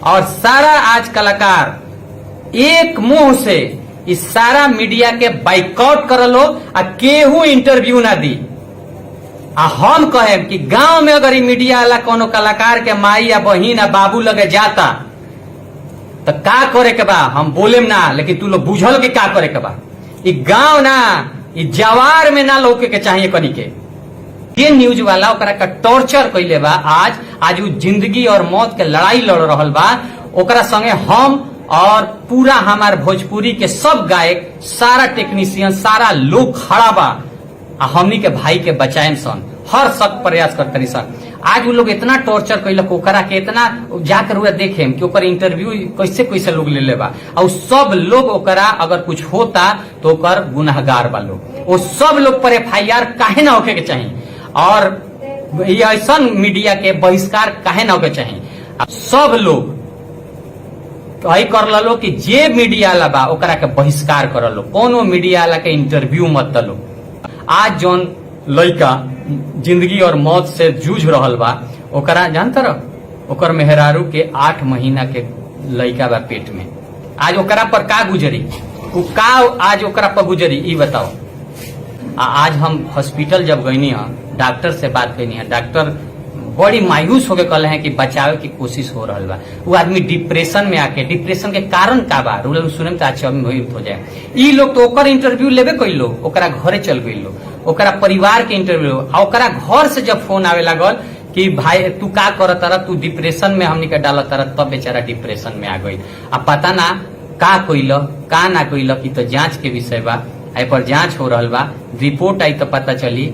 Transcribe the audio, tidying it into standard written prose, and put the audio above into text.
और सारा आज कलाकार एक मुंह से इस सारा मीडिया के बाइकआउट करलो आ केहू इंटरव्यू ना दी। आ हम कहे कि गांव में अगर मीडिया वाला कोनो कलाकार के माई या बहिन या बाबू लगे जाता तो का करे के बा, हम बोलेम ना, लेकिन तू लोग बुझल के का करे के बा। ई गांव ना, ई जवार में ना लौके के चाहिए कनी के। ये न्यूज वाला ओकरा का टॉर्चर कैले बा। आज वो जिंदगी और मौत के लड़ाई लड़ रहल बा। ओकरा संगे हम और पूरा हमार भोजपुरी के सब गायक, सारा टेक्नीशियन, सारा लोग खड़ा बा आ हमनी के भाई के बचाएम सन, हर सख्त प्रयास करतनी सन। आज वो लोग इतना टॉर्चर कैलक ओकरा के, इतना जाकर हुआ देखे कि ओकर इंटरव्यू कैसे कैसे लोग ले लेबा। और सब लोग ओकरा अगर कुछ होता तो ओकर गुनाहगार बा लोग। वो सब लोग पर FIR काहे ना होके के चाहिए और ऐसा मीडिया के बहिष्कार काहे ना होके चाहिए। सब लोग कही कर लो कि जे मीडिया वाला बा ओकरा के बहिष्कार कर लो, कोनो मीडिया वाला के इंटरव्यू मत दलो। आज जौन लड़का जिंदगी और मौत से जूझ रहल बा ओकरा जानता रह, ओकर मेहरारू के 8 महीना के लड़का बा पेट में। आज ओकरा पर का गुजरी, का आज ओकरा पर गुजरी ई बताओ। आज हम हॉस्पिटल जब गईनी है, डॉक्टर से बात करनी है, डॉक्टर बड़ी मायूस होके कहले हैं कि बचावे की कोशिश हो रहा बा। वो आदमी डिप्रेशन में आके, डिप्रेशन के कारण का बा रूल सुने तो अच्छा हो जाए। ई लोग तो ओकर इंटरव्यू लेबे कैलो, ओकरा घरे चल गई, ओकरा परिवार के इंटरव्यू, ओकरा घर से जब फोन आवे लागल कि भाई तू का करत रहा, तू डिप्रेशन में हमनी के डालत रहा, तब बेचारा डिप्रेशन में आ गई। अब पता ना का कोइल का ना कोइल की तो जांच के विषय बा, पर जांच हो रहा बा। रिपोर्ट आई तो पता चली